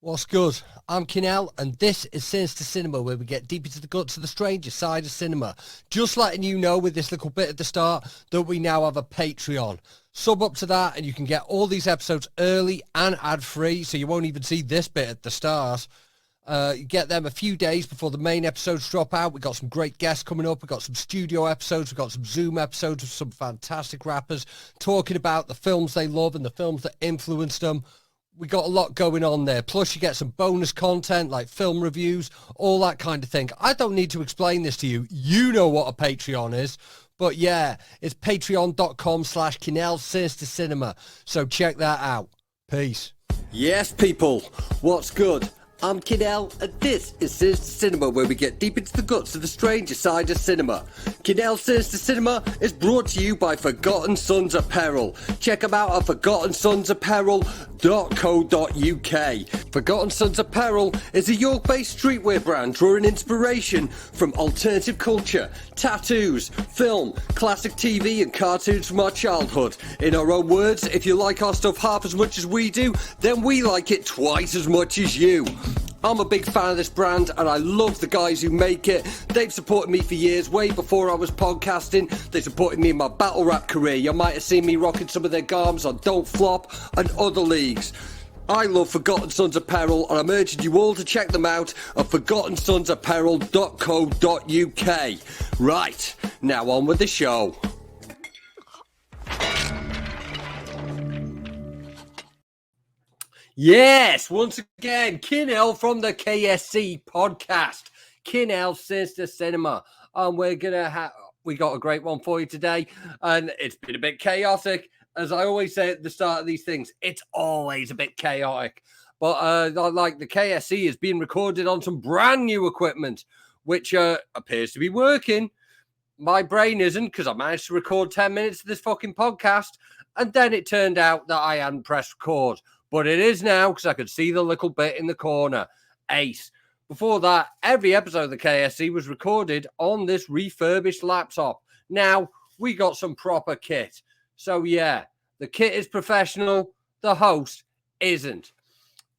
What's good? I'm Kinell, and this is Sinister Cinema, where we get deep into the guts of the stranger side of cinema. Just letting you know with this little bit at the start that we now have a Patreon. Sub up to that and you can get all these episodes early and ad-free, so you won't even see this bit at the start. You get them a few days before the main episodes drop out. We've got some great guests coming up. We've got some studio episodes. We've got some Zoom episodes with some fantastic rappers talking about the films they love and the films that influenced them. We got a lot going on there. Plus, you get some bonus content like film reviews, all that kind of thing. I don't need to explain this to you. You know what a Patreon is. But yeah, it's patreon.com/Kinell Sinister Cinema. So check that out. Peace. Yes, people. What's good? I'm Kinell, and this is Sinister Cinema, where we get deep into the guts of the stranger side of cinema. Kinell Sinister Cinema is brought to you by Forgotten Sons Apparel. Check them out at forgottensonsapparel.co.uk. Forgotten Sons Apparel is a York-based streetwear brand drawing inspiration from alternative culture, tattoos, film, classic TV and cartoons from our childhood. In our own words, if you like our stuff half as much as we do, then we like it twice as much as you. I'm a big fan of this brand and I love the guys who make it. They've supported me for years, way before I was podcasting. They supported me in my battle rap career. You might have seen me rocking some of their garms on Don't Flop and other leagues. I love Forgotten Sons Apparel and I'm urging you all to check them out at forgottensonsapparel.co.uk. Right, now on with the show. Yes, once again, Kinell from the KSC Podcast, Kinell Sinister Cinema, and we got a great one for you today, and it's been a bit chaotic, as I always say at the start of these things. It's always a bit chaotic, but like the KSC is being recorded on some brand new equipment, which appears to be working. My brain isn't, because I managed to record 10 minutes of this fucking podcast, and then it turned out that I hadn't pressed record. But it is now, because I could see the little bit in the corner. Ace. Before that, every episode of the KSC was recorded on this refurbished laptop. Now, we got some proper kit. So, yeah, the kit is professional. The host isn't.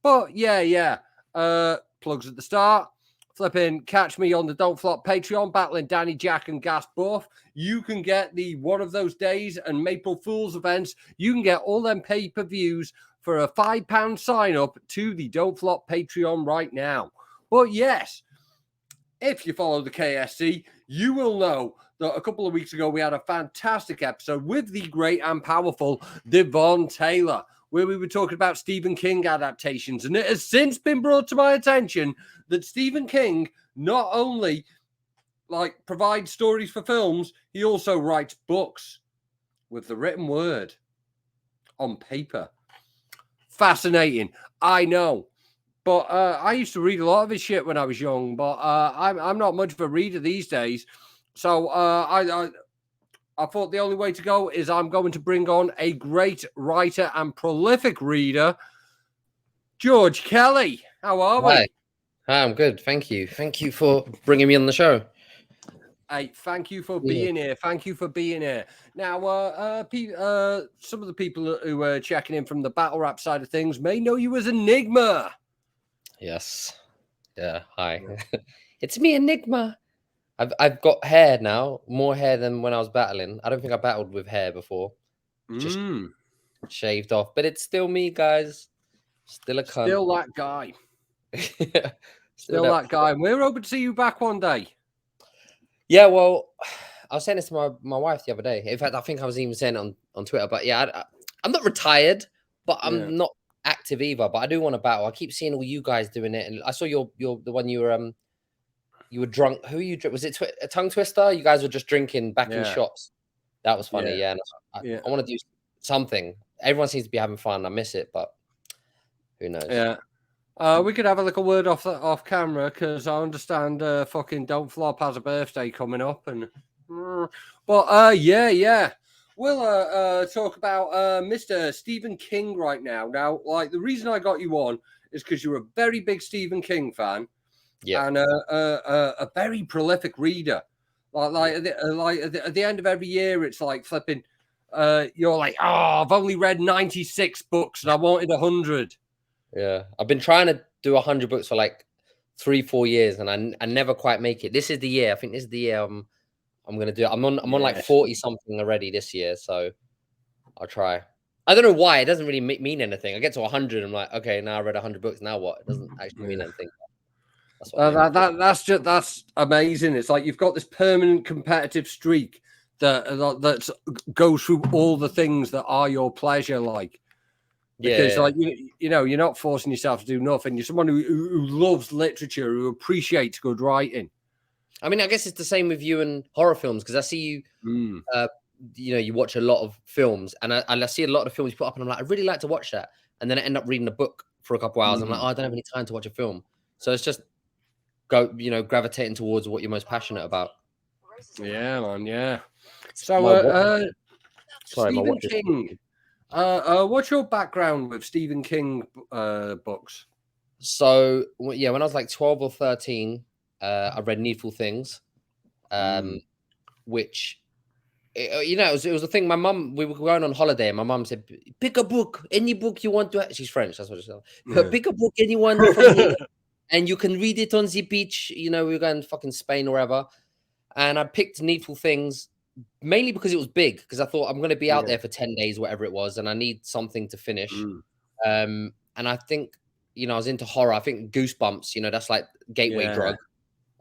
But, yeah. Plugs at the start. Flipping, catch me on the Don't Flop Patreon, battling Danny, Jack, and Gas Buff. You can get the One of Those Days and April Fool's events. You can get all them pay-per-views for a £5 sign-up to the Don't Flop Patreon right now. But yes, if you follow the KSC, you will know that a couple of weeks ago we had a fantastic episode with the great and powerful Devon Taylor, where we were talking about Stephen King adaptations. And it has since been brought to my attention that Stephen King not only provides stories for films, he also writes books with the written word on paper. Fascinating, I know, but I used to read a lot of his shit when I was young, but I'm not much of a reader these days, so I thought the only way to go is I'm going to bring on a great writer and prolific reader, George Kelly. How are we? Hi, I'm good, thank you for bringing me on the show. Hey, thank you for being here. Thank you for being here. Now, some of the people who are checking in from the battle rap side of things may know you as Enigma. Yes. Yeah, hi. It's me, Enigma. I've got hair now, more hair than when I was battling. I don't think I battled with hair before. Just shaved off, but it's still me, guys. Still a cunt. Still that guy. Still that guy. And we're hoping to see you back one day. Yeah, well, I was saying this to my wife the other day. In fact, I think I was even saying it on Twitter. But yeah, I'm not retired, but I'm not active either. But I do want to battle. I keep seeing all you guys doing it, and I saw the one you were drunk. Who you? Was it a tongue twister? You guys were just drinking back in shots. That was funny. Yeah, and I want to do something. Everyone seems to be having fun. I miss it, but who knows? Yeah. We could have a little word off camera, because I understand fucking Don't Flop has a birthday coming up, and yeah. We'll talk about Mr. Stephen King right now. Now, the reason I got you on is because you're a very big Stephen King fan, and a very prolific reader. At the end of every year, it's like flipping. You're like, I've only read 96 books and I wanted 100. Yeah, I've been trying to do 100 books for like 3-4 years, and I never quite make it. This is the year. I think this is the year I'm gonna do it. I'm on like 40 something already this year, so I'll try. I don't know why. It doesn't really mean anything. I get to 100. I'm like, okay, now I read 100 books. Now what? It doesn't actually mean anything. That's what that's amazing. It's like you've got this permanent competitive streak that goes through all the things that are your pleasure, like. Because like you know, you're not forcing yourself to do nothing. You're someone who loves literature, who appreciates good writing. I mean, I guess it's the same with you and horror films, because I see you. You know, you watch a lot of films, and I see a lot of films you put up, and I'm like, I really like to watch that, and then I end up reading a book for a couple hours. I'm like, oh, I don't have any time to watch a film, so it's just gravitating towards what you're most passionate about. Yeah, man. Yeah. So, Stephen King. What's your background with Stephen King books? So yeah, when I was like 12 or 13, I read Needful Things, which it was a thing. My mum, we were going on holiday, and my mum said, "Pick a book, any book you want to." She's French, that's what she said. Pick a book, anyone from here, and you can read it on the beach. You know, we were going fucking Spain or wherever, and I picked Needful Things. Mainly because it was big, because I thought I'm going to be out there for 10 days, whatever it was, and I need something to finish. And I think, I was into horror. I think Goosebumps, that's like gateway drug.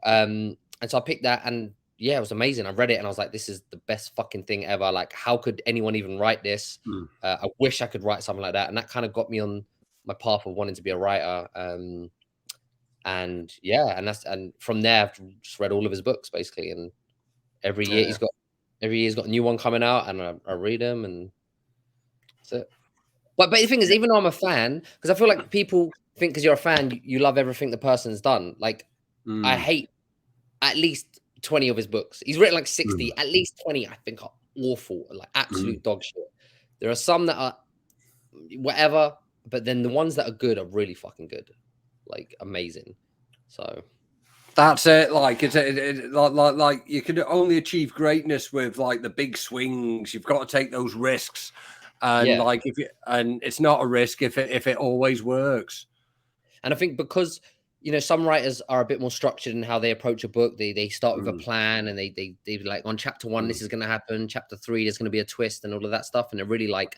And so I picked that, and yeah, it was amazing. I read it and I was like, this is the best fucking thing ever. Like, how could anyone even write this? I wish I could write something like that. And that kind of got me on my path of wanting to be a writer. And from there, I've just read all of his books basically. And every year he's got a new one coming out, and I read them, and that's it. But the thing is, even though I'm a fan, because I feel like people think because you're a fan, you love everything the person's done. Like, I hate at least 20 of his books. He's written like 60, at least 20 I think are awful, like absolute dog shit. There are some that are whatever, but then the ones that are good are really fucking good, like amazing. So that's it. Like like you can only achieve greatness with like the big swings. You've got to take those risks, and like and it's not a risk if it always works. And I think because some writers are a bit more structured in how they approach a book. They start with a plan, and they like on chapter 1 this is going to happen. Chapter 3 there's going to be a twist and all of that stuff, and they're really like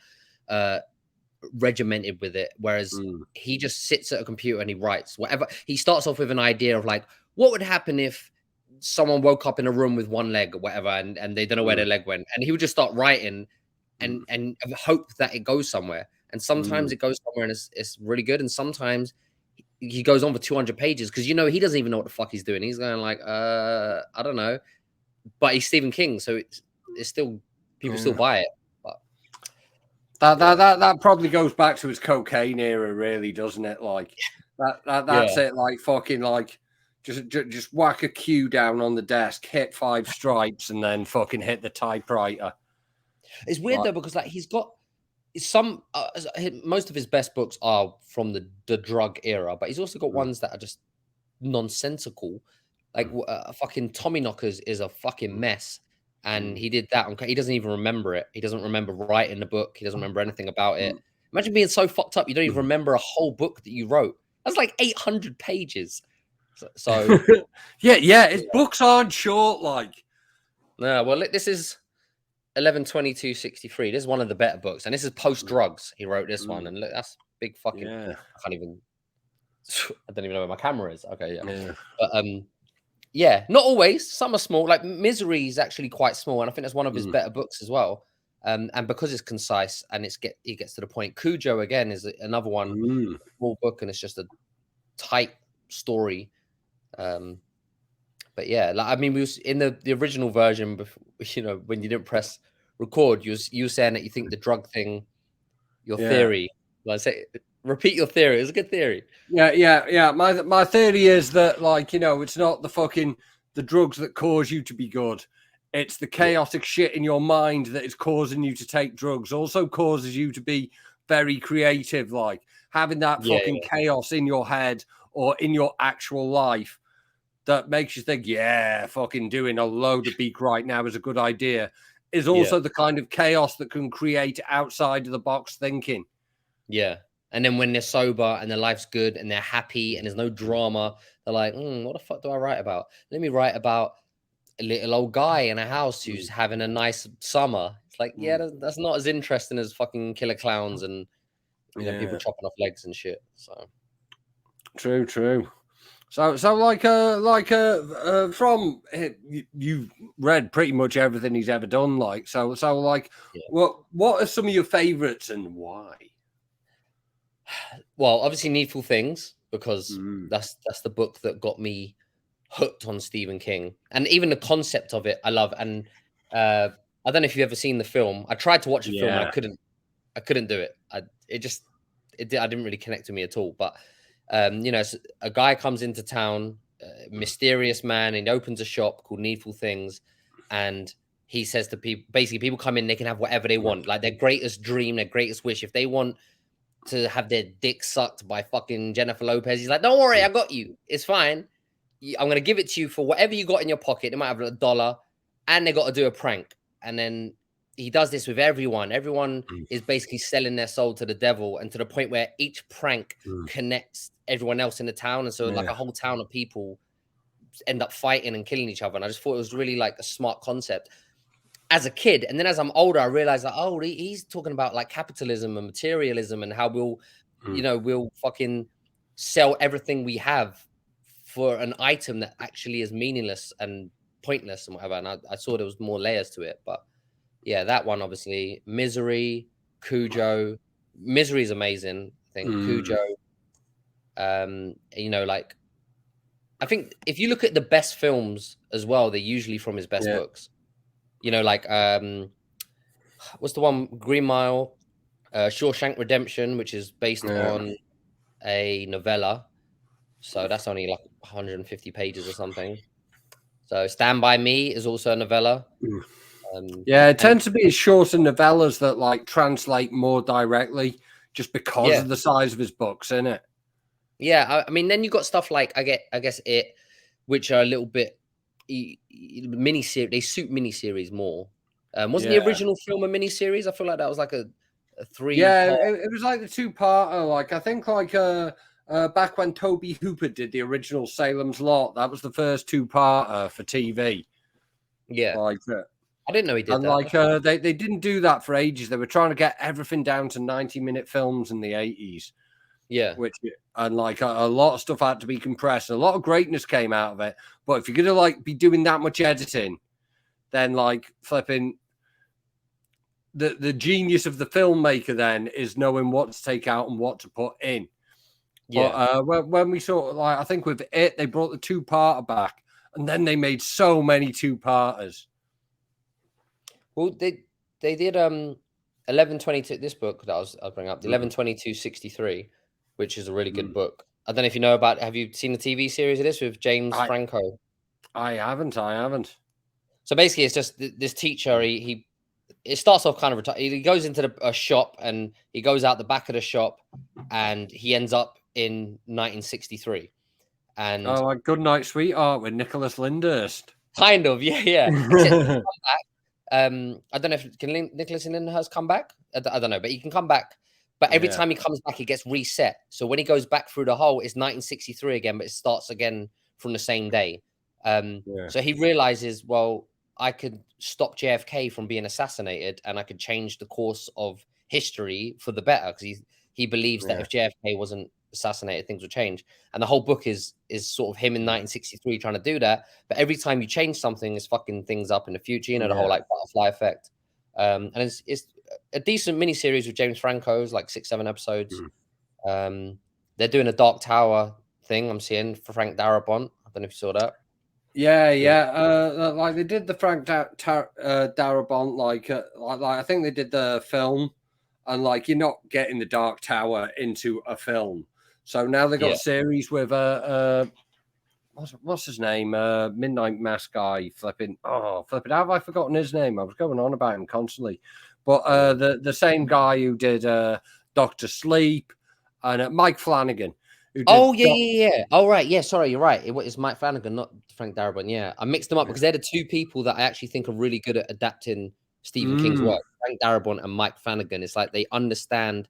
regimented with it. Whereas he just sits at a computer and he writes whatever. He starts off with an idea of like, what would happen if someone woke up in a room with one leg or whatever, and they don't know where their leg went, and he would just start writing and hope that it goes somewhere. And sometimes it goes somewhere and it's really good, and sometimes he goes on for 200 pages because he doesn't even know what the fuck he's doing. He's going like, I don't know, but he's Stephen King, so it's still people still buy it. But that probably goes back to his cocaine era, really, doesn't it? Like that's it. Like fucking like just whack a cue down on the desk, hit 5 stripes, and then fucking hit the typewriter. It's weird though, because like he's got some most of his best books are from the drug era, but he's also got ones that are just nonsensical. Like fucking Tommyknockers is a fucking mess, and he did that. He doesn't even remember it. He doesn't remember writing the book. He doesn't remember anything about it. Imagine being so fucked up you don't even remember a whole book that you wrote. That's like 800 pages. So yeah, his books aren't short. Like, no, well, this is 11/22/63. This is one of the better books, and this is post drugs. He wrote this one, and look, that's big fucking. I don't even know where my camera is. Okay, but yeah, not always. Some are small. Like Misery is actually quite small, and I think that's one of his better books as well. And because it's concise and he gets to the point. Cujo again is another one, small book, and it's just a tight story. But yeah, like I mean, we was in the original version before, when you didn't press record, you were saying that you think the drug thing, your theory. Like, repeat your theory. It was a good theory. Yeah. My theory is that like it's not the drugs that cause you to be good. It's the chaotic shit in your mind that is causing you to take drugs. Also causes you to be very creative, like having that fucking chaos in your head or in your actual life that makes you think, fucking doing a load of beak right now is a good idea, is also the kind of chaos that can create outside of the box thinking. Yeah. And then when they're sober and their life's good and they're happy and there's no drama, they're like, what the fuck do I write about? Let me write about a little old guy in a house who's having a nice summer. It's like, yeah, that's not as interesting as fucking killer clowns and people chopping off legs and shit. So true. So like from you've read pretty much everything he's ever done. Like so like what are some of your favorites and why? Well, obviously Needful Things, because that's the book that got me hooked on Stephen King, and even the concept of it I love. And I don't know if you've ever seen the film. I tried to watch a film and I couldn't do it. I didn't really connect with me at all. But a guy comes into town, mysterious man, and he opens a shop called Needful Things, and he says to people, basically people come in, they can have whatever they want, like their greatest dream, their greatest wish. If they want to have their dick sucked by fucking Jennifer Lopez, he's like, don't worry, I got you. It's fine. I'm going to give it to you for whatever you got in your pocket. They might have $1 and they got to do a prank. And then he does this with everyone. Everyone is basically selling their soul to the devil, and to the point where each prank connects everyone else in the town. And so like a whole town of people end up fighting and killing each other. And I just thought it was really like a smart concept as a kid. And then as I'm older, I realized that, oh, he's talking about like capitalism and materialism and how we'll fucking sell everything we have for an item that actually is meaningless and pointless and whatever. And I saw there was more layers to it. But yeah, that one, obviously. Misery, Cujo. Misery is amazing. I think Cujo, like, I think if you look at the best films as well, they're usually from his best books. Like, what's the one? Green Mile, Shawshank Redemption, which is based on a novella. So that's only like 150 pages or something. So Stand By Me is also a novella. It tends to be his shorter novellas that like translate more directly just because of the size of his books, isn't it? Yeah, I mean, then you got stuff like I guess It, which are a little bit mini-series. They suit mini-series more. Wasn't the original film a mini-series? I feel like that was like a 3 it was like the 2-parter. Like I think like back when Toby Hooper did the original Salem's Lot, that was the first 2-parter for TV. Yeah, like I didn't know he did and that. Like they didn't do that for ages. They were trying to get everything down to 90-minute films in the 80s. Yeah, and like a lot of stuff had to be compressed. A lot of greatness came out of it. But if you're gonna like be doing that much editing, then like flipping the genius of the filmmaker then is knowing what to take out and what to put in. Yeah. But when we sort of like, I think with It, they brought the 2-parter back, and then they made so many 2-parters. Well, they did 11/22. This book that I'll bring up, the 11/22/63, which is a really good book. I don't know if you know about. Have you seen the TV series of this with James Franco? I haven't. So basically, it's just this teacher. It starts off kind of he goes into a shop, and he goes out the back of the shop, and he ends up in 1963. And like Good Night, Sweetheart with Nicholas Lyndhurst. Kind of, yeah. Except I don't know if Nicholas Lyndhurst come back. I don't know, but he can come back. But every time he comes back, he gets reset. So when he goes back through the hole, it's 1963 again, but it starts again from the same day. So he realizes, well, I could stop JFK from being assassinated, and I could change the course of history for the better, because he believes that if JFK wasn't assassinated, things would change. And the whole book is sort of him in 1963 trying to do that. But every time you change something, it's fucking things up in the future. The whole like butterfly effect. And it's a decent miniseries with James Franco's, like 6-7 episodes. They're doing a Dark Tower thing I'm seeing for Frank Darabont. I don't know if you saw that. Like they did the Frank Darabont, like I think they did the film, and like you're not getting the Dark Tower into a film. So now they got a series with what's his name? Midnight Mass guy. Flipping. How have I forgotten his name? I was going on about him constantly. But the same guy who did Doctor Sleep, and Mike Flanagan. Oh, yeah. Oh, right. Yeah, sorry, you're right. It's Mike Flanagan, not Frank Darabont. Yeah, I mixed them up because they're the two people that I actually think are really good at adapting Stephen King's work. Frank Darabont and Mike Flanagan. It's like they understand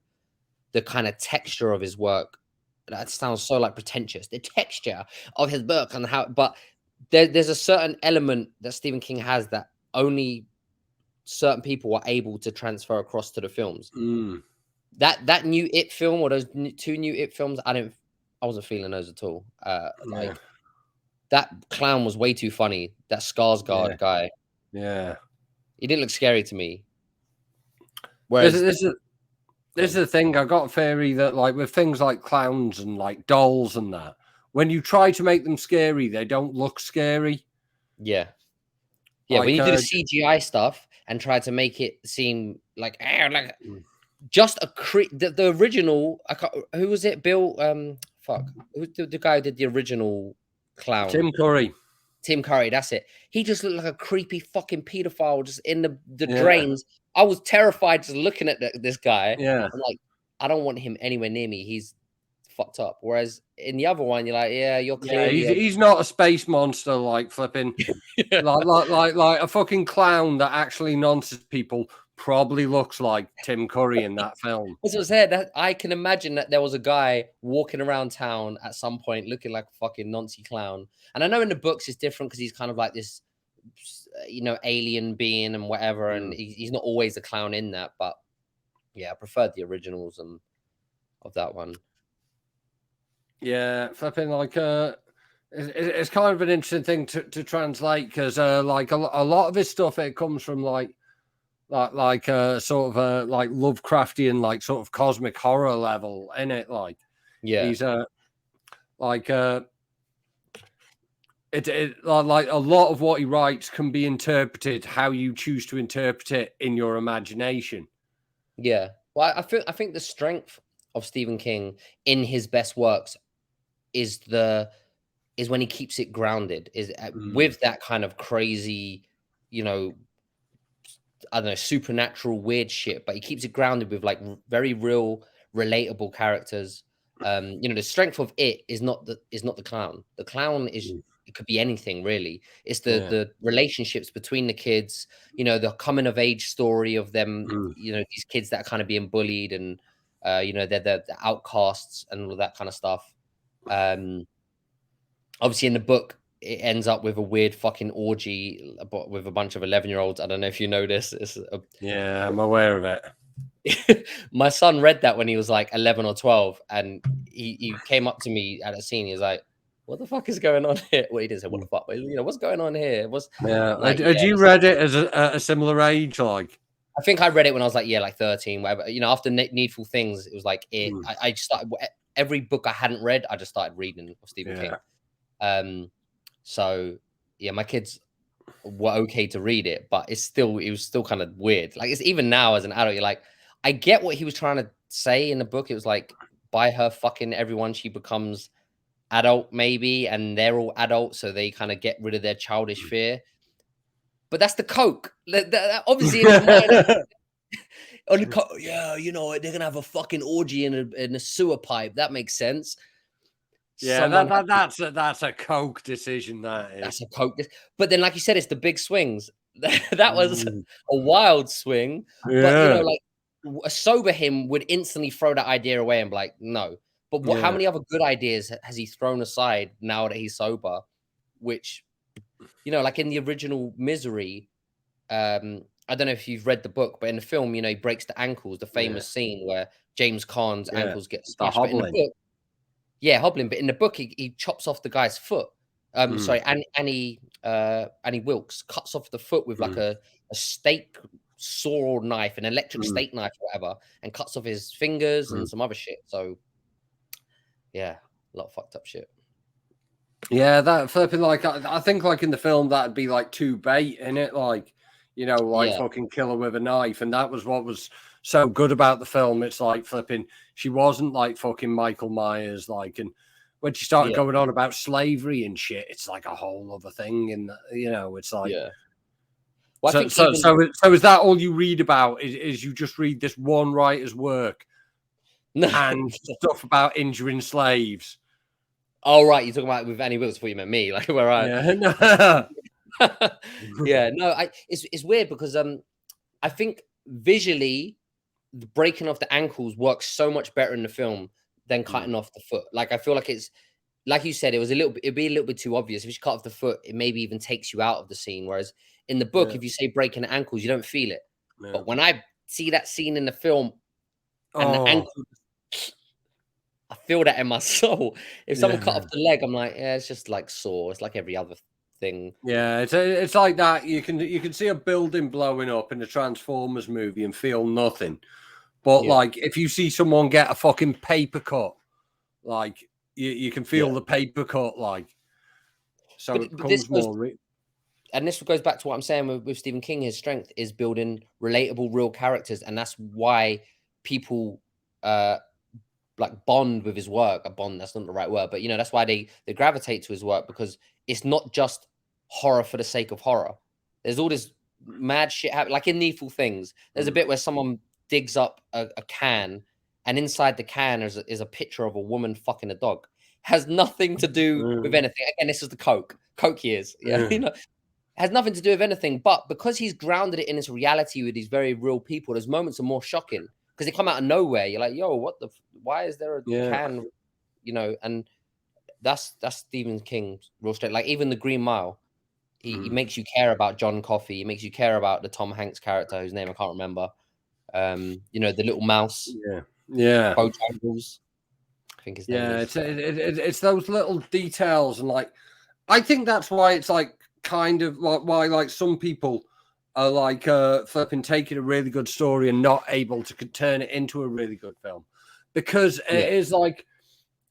the kind of texture of his work. That sounds so like pretentious. The texture of his book and how, but there's a certain element that Stephen King has that only certain people are able to transfer across to the films. That new It film, or those two new It films, I wasn't feeling those at all. Like that clown was way too funny. That Skarsgård guy, he didn't look scary to me. Whereas this is the thing. I got a theory that like with things like clowns and like dolls and that, when you try to make them scary, they don't look scary. Yeah. Like, when you do the CGI stuff and try to make it seem like just a the original. Who was it? Bill. Who's the guy who did the original clown? Tim Curry. Tim Curry. That's it. He just looked like a creepy fucking pedophile just in the drains. I was terrified just looking at this guy. Yeah. I'm like, I don't want him anywhere near me. He's fucked up. Whereas in the other one, you're like, yeah, you're clearly he's not a space monster like flipping like a fucking clown that actually nonsense people. Probably looks like Tim Curry in that film. As I said, that I can imagine that there was a guy walking around town at some point looking like a fucking Nancy clown. And I know in the books it's different because he's kind of like this, alien being and whatever. And he's not always a clown in that. But yeah, I preferred the originals and of that one. Yeah, flipping like it's kind of an interesting thing to translate because like a lot of his stuff, it comes from like sort of like Lovecraftian, like sort of cosmic horror level in it. Like, he's like it like a lot of what he writes can be interpreted how you choose to interpret it in your imagination. Yeah, well, I think the strength of Stephen King in his best works is when he keeps it grounded, with that kind of crazy, I don't know, supernatural weird shit, but he keeps it grounded with like very real, relatable characters. The strength of it is not the clown. The clown is it could be anything really. It's the relationships between the kids, the coming of age story of them, these kids that are kind of being bullied and they're the outcasts and all that kind of stuff. Obviously in the book it ends up with a weird fucking orgy with a bunch of 11-year-olds. I don't know if you know this. I'm aware of it. My son read that when he was like 11 or 12, and he came up to me at a scene. He was like, "What the fuck is going on here?" Well, he didn't say what the fuck, but what's going on here? Had you read it as a similar age? Like, I think I read it when I was like 13, whatever. After Needful Things, it was like it. I just started every book I hadn't read. I just started reading of Stephen King. So yeah, my kids were okay to read it, but it was still kind of weird. Like, it's even now as an adult, you're like, I get what he was trying to say in the book. It was like, by her fucking everyone, she becomes adult maybe, and they're all adults, so they kind of get rid of their childish fear. But that's the coke. Obviously, they're gonna have a fucking orgy in a sewer pipe. That makes sense. Yeah, that's a coke decision. That's a coke. But then, like you said, it's the big swings. That was a wild swing. Yeah. But like a sober him would instantly throw that idea away and be like, no. But how many other good ideas has he thrown aside now that he's sober? Which, like in the original Misery, I don't know if you've read the book, but in the film, he breaks the ankles. The famous scene where James Caan's ankles get smashed. Hobbling. But in the book, he chops off the guy's foot. Sorry, Annie Wilkes cuts off the foot with like a steak saw knife, an electric steak knife, or whatever, and cuts off his fingers and some other shit. So, yeah, a lot of fucked up shit. Yeah, that flipping, like, I think like in the film that'd be like too bait in it, like, fucking kill her with a knife, and that was what was so good about the film. It's like flipping, she wasn't like fucking Michael Myers, like, and when she started going on about slavery and shit, it's like a whole other thing, and it's like, Well, so is that all you read about? Is you just read this one writer's work and stuff about injuring slaves? Oh, right, you're talking about with Annie Wilkes before you met me, like where I. It's weird because I think visually the breaking off the ankles works so much better in the film than cutting off the foot. Like, I feel like it's, like you said, it'd be a little bit too obvious. If you cut off the foot, it maybe even takes you out of the scene. Whereas in the book, if you say breaking the ankles, you don't feel it. But when I see that scene in the film and the ankle, I feel that in my soul. If someone cut off the leg, I'm like, yeah, it's just like sore. It's like every other thing. Yeah, it's like that. You can see a building blowing up in a Transformers movie and feel nothing. But like, if you see someone get a fucking paper cut, like you can feel the paper cut, like. So it becomes more. And this goes back to what I'm saying with Stephen King. His strength is building relatable, real characters, and that's why people like bond with his work. A bond, that's not the right word, but you know, that's why they gravitate to his work, because it's not just horror for the sake of horror. There's all this mad shit happening, like in Needful Things. There's a bit where someone digs up a can, and inside the can is a picture of a woman fucking a dog. Has nothing to do with anything. Again, this is the Coke years. Yeah, you know, has nothing to do with anything. But because he's grounded it in its reality with these very real people, those moments are more shocking because they come out of nowhere. You're like, yo, what the? Why is there a can? You know, and that's Stephen King's real straight. Like even the Green Mile, he makes you care about John Coffey. He makes you care about the Tom Hanks character whose name I can't remember. You know, the little mouse. Yeah. Bojangles. I think his name is. It's those little details, and like I think that's why it's like kind of like why like some people are like flipping taking a really good story and not able to turn it into a really good film, because it is like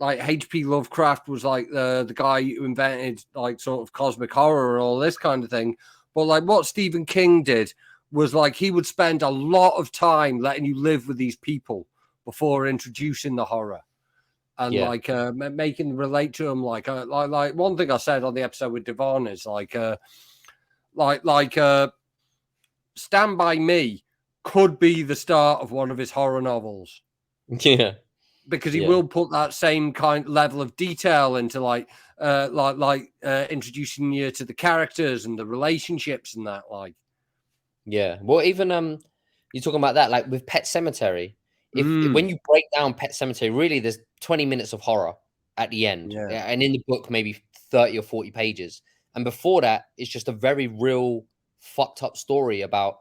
H.P. Lovecraft was like the guy who invented like sort of cosmic horror and all this kind of thing. But like what Stephen King did was like he would spend a lot of time letting you live with these people before introducing the horror. And like making them relate to them, like one thing I said on the episode with Devon is like Stand By Me could be the start of one of his horror novels. Yeah, because he will put that same kind level of detail into like introducing you to the characters and the relationships and that. Like, yeah. Well, even you're talking about that, like with Pet Sematary. If when you break down Pet Sematary, really, there's 20 minutes of horror at the end, and in the book, maybe 30 or 40 pages. And before that, it's just a very real, fucked up story about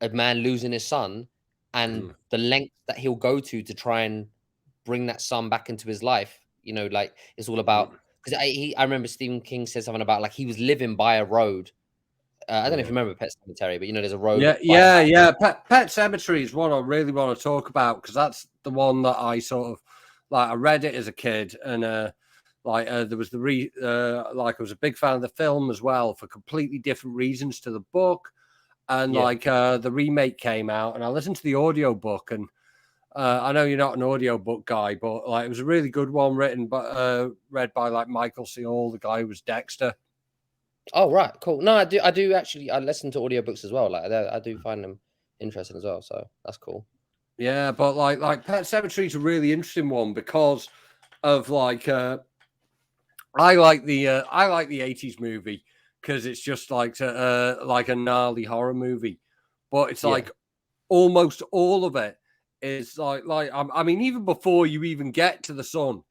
a man losing his son and the length that he'll go to try and bring that son back into his life. You know, like it's all about because I remember Stephen King said something about like he was living by a road. I don't know if you remember Pet Sematary, but you know, there's a road. Yeah. Pet Sematary is one I really want to talk about because that's the one that I sort of like. I read it as a kid, and there was I was a big fan of the film as well for completely different reasons to the book, and the remake came out, and I listened to the audio book, and I know you're not an audio book guy, but like it was a really good one written, but read by like Michael C. Hall, the guy who was Dexter. Oh, right. Cool. No, I do actually. I listen to audiobooks as well. Like I do find them interesting as well. So that's cool. Yeah, but like Pet Sematary is a really interesting one because of like I like the 80s movie because it's just like a gnarly horror movie, but it's like almost all of it is like I mean even before you even get to the son,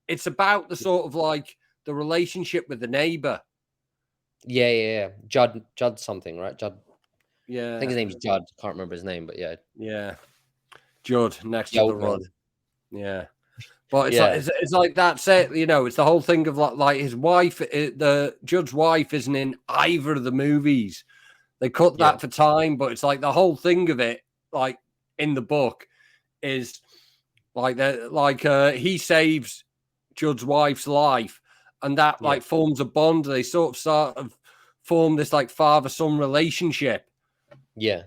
it's about the sort of like the relationship with the neighbor. Yeah. Judd something, right? Judd. Yeah. I think his name's Judd. Can't remember his name, but yeah. Yeah. Judd next to the run. Yeah. But it's like that's it, you know, it's the whole thing of like his wife, the Judd's wife isn't in either of the movies. They cut that for time, but it's like the whole thing of it, like in the book, is like that he saves Judd's wife's life, and that like forms a bond. They sort of form this like father-son relationship. Yeah.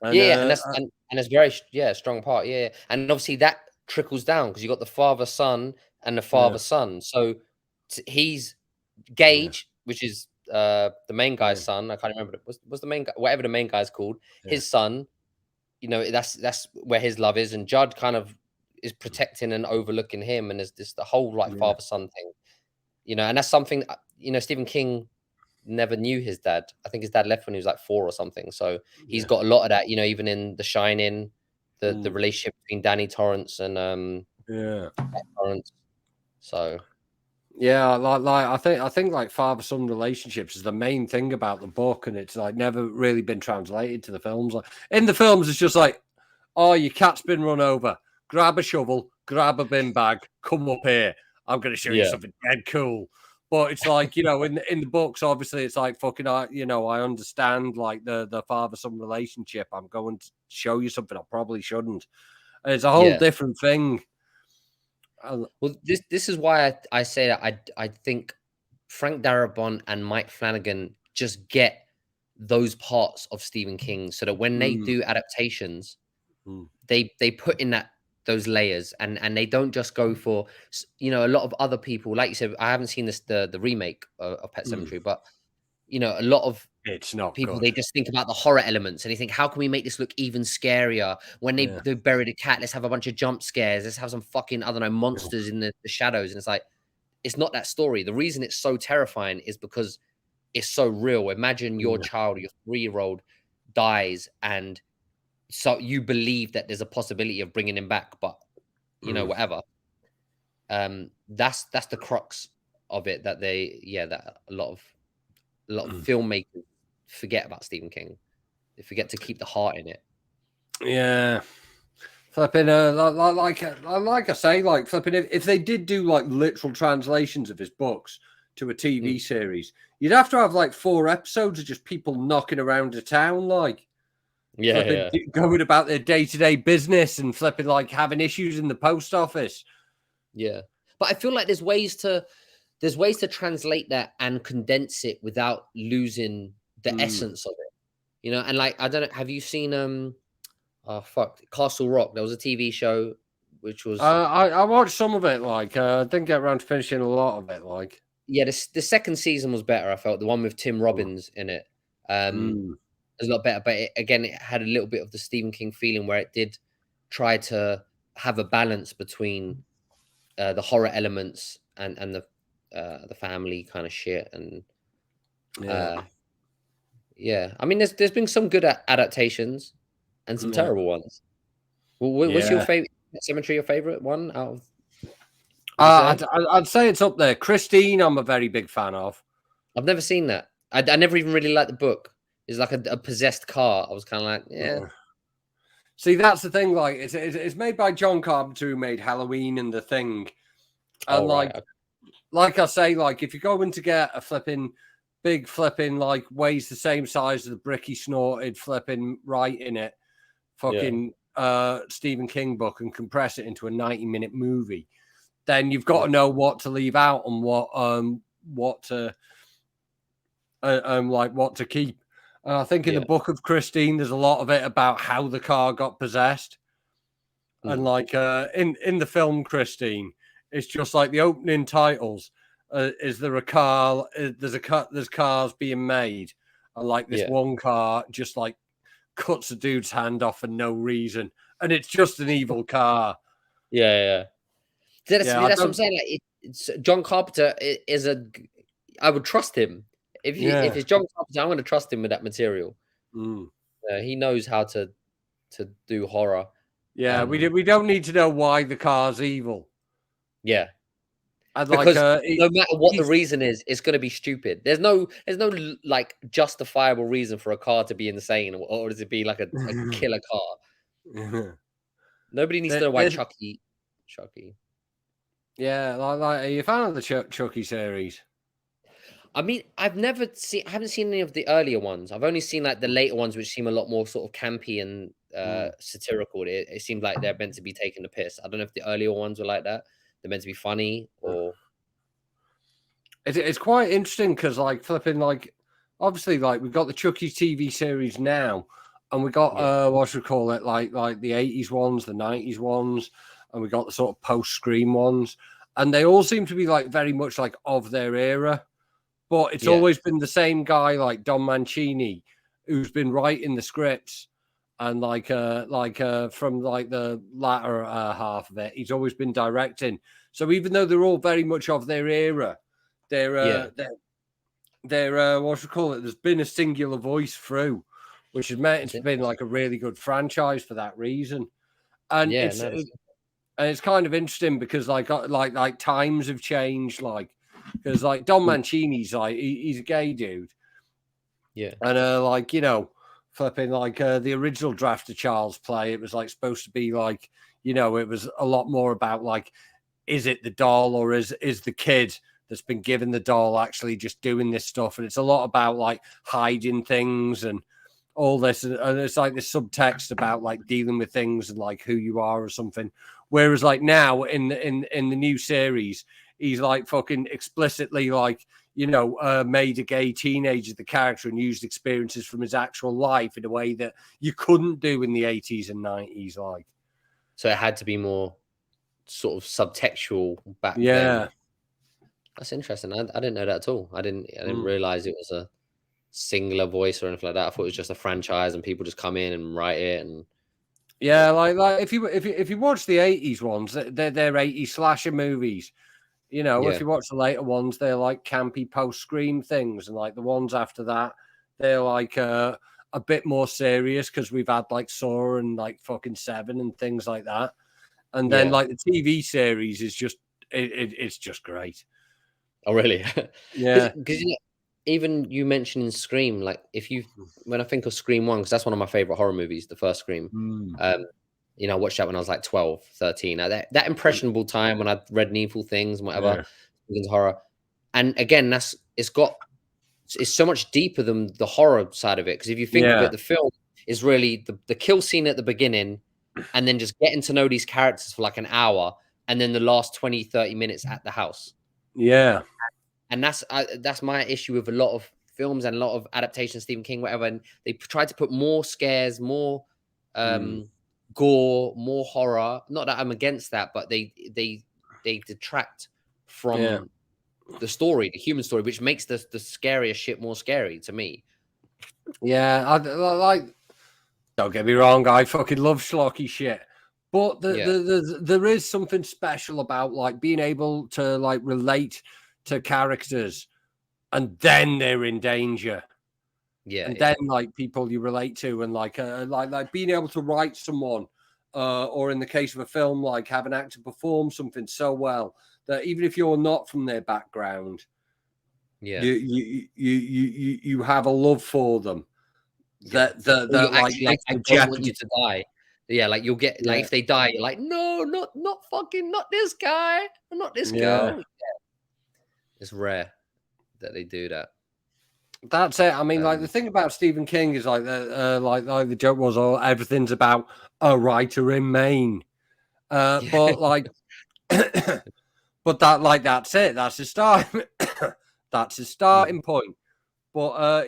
And that's and it's very strong part. Yeah. And obviously that trickles down because you got the father-son and the father-son. So he's Gage, which is the main guy's son. I can't remember was the main guy, whatever the main guy's called, his son. You know, that's where his love is, and Judd kind of is protecting and overlooking him, and there's this the whole like father-son thing, you know, and that's something you know Stephen King never knew his dad. I think his dad left when he was like 4 or something, so he's got a lot of that, you know, even in The Shining, the relationship between Danny Torrance and Jack Torrance. So yeah, like I think like father-son relationships is the main thing about the book, and it's like never really been translated to the films. Like in the films, it's just like, oh, your cat's been run over. Grab a shovel, grab a bin bag, come up here. I'm going to show you something dead cool. But it's like, you know, in the books, obviously, it's like fucking, you know, I understand like the father-son relationship. I'm going to show you something I probably shouldn't. And it's a whole different thing. Well, this is why I say that I think Frank Darabont and Mike Flanagan just get those parts of Stephen King, so that when they do adaptations, they put in those layers, and they don't just go for, you know, a lot of other people, like you said. I haven't seen the remake of Pet Sematary, but you know, a lot of it's not people, good. they just think about the horror elements, and they think, how can we make this look even scarier? When they buried a cat, let's have a bunch of jump scares, let's have some fucking, I don't know, monsters in the shadows. And it's like, it's not that story. The reason it's so terrifying is because it's so real. Imagine your child, your 3-year-old dies, and so you believe that there's a possibility of bringing him back, but you know, whatever. That's the crux of it, that that a lot of filmmakers forget about Stephen King. They forget to keep the heart in it. Yeah. Flipping, like I say, like flipping, if they did do like literal translations of his books to a TV series, you'd have to have like 4 episodes of just people knocking around the town, like going about their day-to-day business and flipping, like having issues in the post office. Yeah, but I feel like there's ways to translate that and condense it without losing the essence of it, you know. And like, I don't know, have you seen Castle Rock? There was a TV show which was I watched some of it, like I didn't get around to finishing a lot of it, like the second season was better. I felt the one with Tim Robbins in it was a lot better, but it had a little bit of the Stephen King feeling, where it did try to have a balance between the horror elements and the family kind of shit. And I mean, there's been some good adaptations and some terrible ones. What's your favorite Cemetery? Your favorite one out of? I'd say it's up there. Christine, I'm a very big fan of. I've never seen that. I never even really liked the book. It's like a possessed car. I was kind of like, yeah. See, that's the thing. Like, it's made by John Carpenter, who made Halloween and The Thing. And like I say, like if you're going to get a big like weighs the same size as the brick he snorted right in it, Stephen King book, and compress it into a 90-minute movie, then you've got to know what to leave out and what to keep. And I think in the book of Christine, there's a lot of it about how the car got possessed. And like in the film Christine, it's just like the opening titles. Is there a car? There's cars being made, and like this one car just like cuts a dude's hand off for no reason, and it's just an evil car. That's what I'm saying. Like, it's John Carpenter is I would trust him if it's John Carpenter. I'm going to trust him with that material. He knows how to do horror. Yeah, we don't need to know why the car's evil. Yeah. And because no matter what the reason is, it's going to be stupid. There's no like justifiable reason for a car to be insane, or does it be like a killer car? Nobody needs to know why Chucky. Yeah, like are you a fan of the Chucky series? I mean, I haven't seen any of the earlier ones. I've only seen like the later ones, which seem a lot more sort of campy and satirical. It seemed like they're meant to be taking the piss. I don't know if the earlier ones were like that. They're meant to be funny, or it's quite interesting because like obviously like we've got the Chucky TV series now, and we got what should we call it, like the 80s ones, the 90s ones, and we got the sort of post Scream ones, and they all seem to be like very much like of their era, but it's always been the same guy, like Don Mancini, who's been writing the scripts. And from like the latter half of it, he's always been directing. So even though they're all very much of their era, they're what should we call it? There's been a singular voice through, which has meant it's been like a really good franchise for that reason. And Yeah, it's no, and it's kind of interesting because like times have changed, like because like Don Mancini's like he's a gay dude, yeah, and like flipping like the original draft of Child's Play, it was like supposed to be like it was a lot more about like, is it the doll or is the kid that's been given the doll actually just doing this stuff? And it's a lot about like hiding things and all this, and it's like this subtext about like dealing with things and like who you are or something. Whereas like now in the new series, he's like fucking explicitly like made a gay teenager the character and used experiences from his actual life in a way that you couldn't do in the 80s and 90s. Like, so it had to be more sort of subtextual back then. yeah. That's interesting. I didn't know that at all. I didn't Mm. realize it was a singular voice or anything like that. I thought it was just a franchise and people just come in and write it. And Yeah, like if you watch the 80s ones, they're 80s slasher movies. yeah, If you watch the later ones, they're like campy post-Scream things, and like the ones after that, they're like a bit more serious because we've had like Saw and like fucking Seven and things like that. And then yeah. like the TV series is just it's just great. Oh, really? Yeah. Because even you mentioning Scream, like when I think of Scream 1, because that's one of my favorite horror movies, the first Scream. Mm. I watched that when I was like 12, 13. That impressionable time when I read Needful Things and whatever, into horror. And again, it's so much deeper than the horror side of it. Because if you think of it, the film is really the kill scene at the beginning and then just getting to know these characters for like an hour and then the last 20, 30 minutes at the house. Yeah. And that's my issue with a lot of films and a lot of adaptations, Stephen King, whatever. And they try to put more scares, more gore, more horror. Not that I'm against that, but they detract from the story, the human story, which makes the scariest shit more scary to me. Yeah, I like. Don't get me wrong, I fucking love schlocky shit, but there is something special about like being able to like relate to characters, and then they're in danger. Yeah, And then like people you relate to, and like being able to write someone, or in the case of a film, like have an actor perform something so well that even if you're not from their background, you have a love for them. That like actually, makes I the don't want you jeopardy. to die. Yeah, like you'll get like if they die, you're like, no, not fucking, not this guy, not this girl. Yeah. It's rare that they do that. That's it. I mean, like the thing about Stephen King is like the joke was, oh, everything's about a writer in Maine. But like, but that's it. That's his start. That's his starting point. But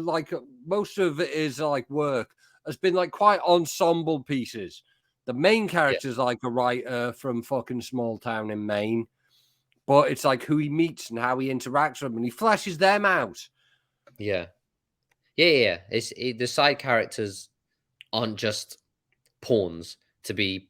like most of his like work has been like quite ensemble pieces. The main character is like a writer from fucking small town in Maine, but it's like who he meets and how he interacts with them, and he fleshes them out. Yeah. The side characters aren't just pawns to be,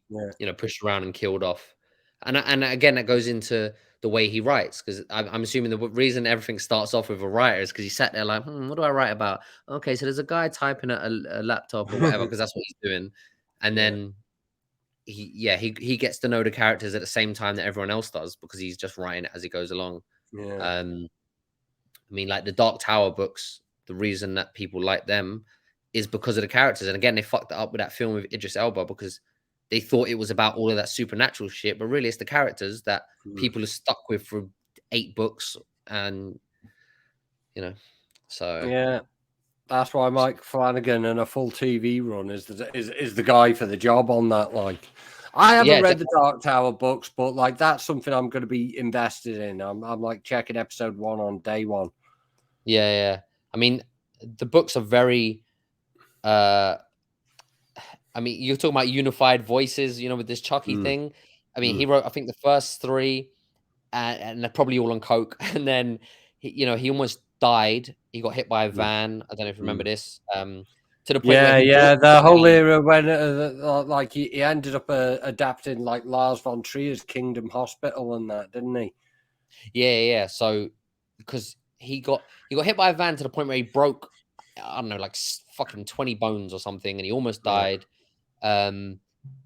pushed around and killed off. And again, that goes into the way he writes, because I'm assuming the reason everything starts off with a writer is because he sat there like, what do I write about? Okay, so there's a guy typing at a laptop or whatever, because that's what he's doing. And then he gets to know the characters at the same time that everyone else does, because he's just writing it as he goes along. I mean, like the Dark Tower books, the reason that people like them is because of the characters. And again, they fucked it up with that film with Idris Elba because they thought it was about all of that supernatural shit, but really it's the characters that people are stuck with for 8 books. And so that's why Mike Flanagan and a full TV run is the guy for the job on that. Like, I haven't read the Dark Tower books, but like that's something I'm going to be invested in. I'm like checking episode 1 on day 1. Yeah. I mean, the books are very. I mean, you're talking about unified voices, with this Chucky thing. I mean, he wrote, I think, the first 3, and they're probably all on coke. And then, he almost died. He got hit by a van. I don't know if you remember this. To the point where the whole era when like he ended up adapting like Lars von Trier's Kingdom Hospital and that, didn't he? Yeah. So because he got hit by a van to the point where he broke, I don't know, like fucking 20 bones or something, and he almost died.